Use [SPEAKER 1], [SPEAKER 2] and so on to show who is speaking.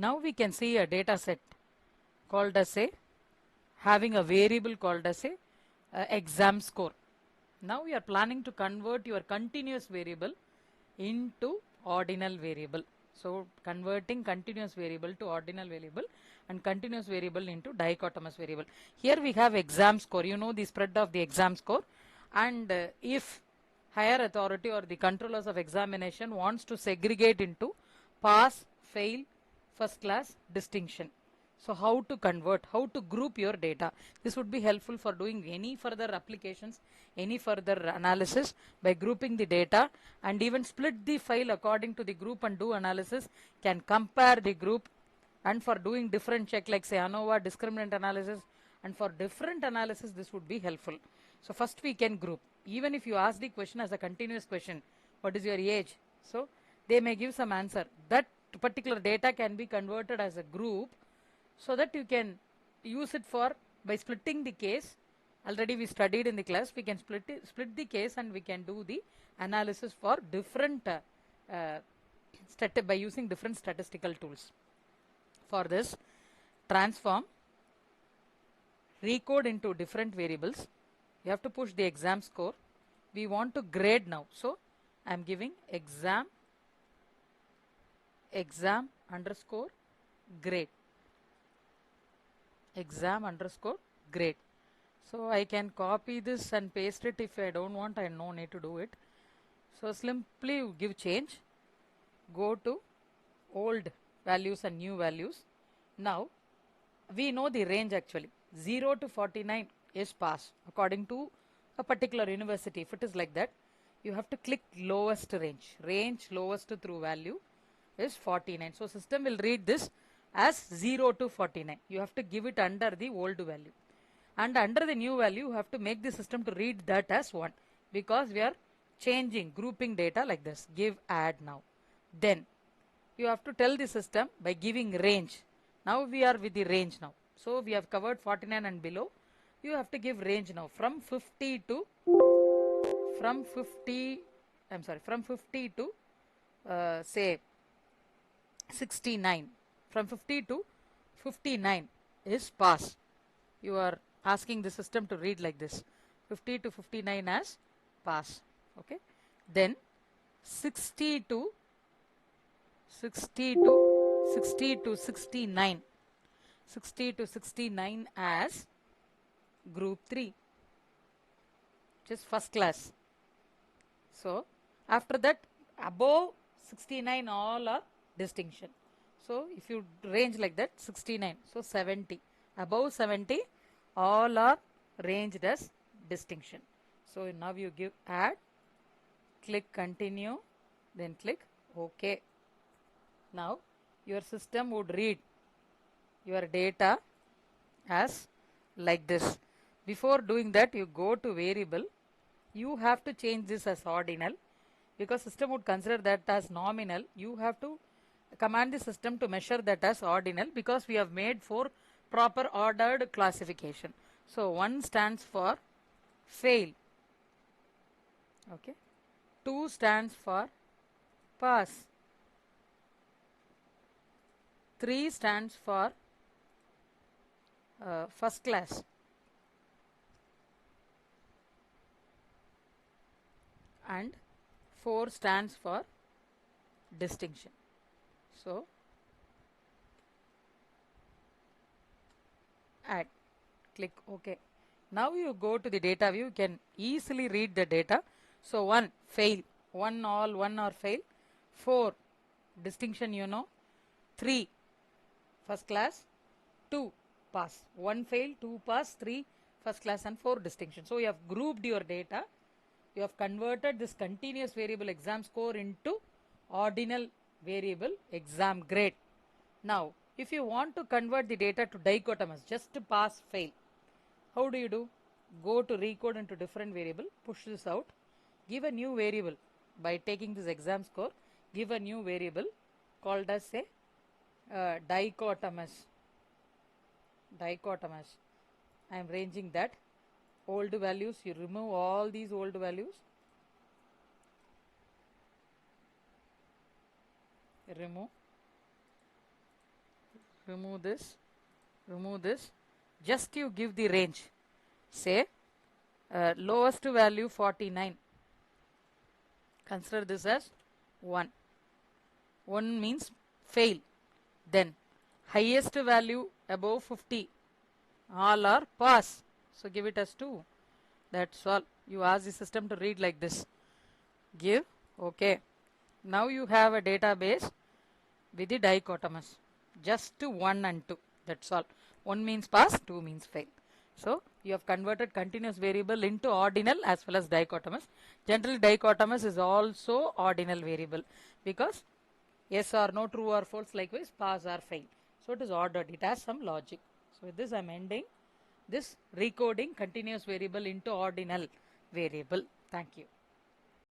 [SPEAKER 1] Now we can see a data set called as a having a variable called as a exam score. Now we are planning to convert your continuous variable into ordinal variable. So converting continuous variable to ordinal variable and continuous variable into dichotomous variable. Here we have exam score. You know the spread of the exam score, and if higher authority or the controllers of examination wants to segregate into pass, fail, first class, distinction. So how to convert, how to group your data. This would be helpful for doing any further applications, any further analysis by grouping the data, and even split the file according to the group and do analysis, can compare the group, and for doing different check like say ANOVA, discriminant analysis, and for different analysis this would be helpful. So first we can group. Even if you ask the question as a continuous question, what is your age? So they may give some answer. That particular data can be converted as a group, so that you can use it for by splitting the case. Already we studied in the class, we can split the case and we can do the analysis for different by using different statistical tools. For this, transform, recode into different variables. You have to push the exam score. We want to grade now, so I am giving exam underscore grade, exam underscore grade. So I can copy this and paste it. If I don't want, I no need to do it. So simply give change, go to old values and new values. Now we know the range actually. 0 to 49 is pass according to a particular university. If it is like that, you have to click lowest range. Range lowest through value is 49. So system will read this as 0 to 49. You have to give it under the old value, and under the new value you have to make the system to read that as 1, because we are changing, grouping data like this. Give add now. Then you have to tell the system by giving range. Now we are with the range now. So we have covered 49 and below. You have to give range now from 50 to from 50 to say 69. From 50 to 59 is pass. You are asking the system to read like this, 50 to 59 as pass. Okay. Then 60 to 69, 60 to 69 as group 3, which is first class. So after that, above 69 all are distinction. So if you range like that, 69, so 70, above 70 all are ranged as distinction. So now you give add, click continue, then click OK. Now your system would read your data as like this. Before doing that, you go to variable. You have to change this as ordinal, because system would consider that as nominal. You have to command the system to measure that as ordinal, because we have made for proper ordered classification. So 1 stands for fail. Okay. 2 stands for pass. 3 stands for first class. And 4 stands for distinction. So add, click OK. Now you go to the data view, you can easily read the data. So 1 fail, 1 all, 1 or fail, 4 distinction, you know, 3 first class, 2 pass, 1 fail, 2 pass, 3 first class and 4 distinction. So you have grouped your data. You have converted this continuous variable exam score into ordinal variable exam grade. Now if you want to convert the data to dichotomous, just to pass fail, how do you do? Go to recode into different variable, push this out, give a new variable by taking this exam score, give a new variable called as a dichotomous. I am ranging that. Old values, you remove all these old values, remove, remove this, remove this. Just you give the range. Say lowest value 49. Consider this as 1. 1 means fail. Then highest value above 50. All are pass. So give it as 2. That's all. You ask the system to read like this. Give. Okay. Now you have a database with the dichotomous. Just 1 and 2. That's all. 1 means pass, 2 means fail. So you have converted continuous variable into ordinal as well as dichotomous. Generally dichotomous is also ordinal variable because yes or no, true or false, likewise pass or fail. So it is ordered. It has some logic. So with this I am ending this recoding continuous variable into ordinal variable. Thank you.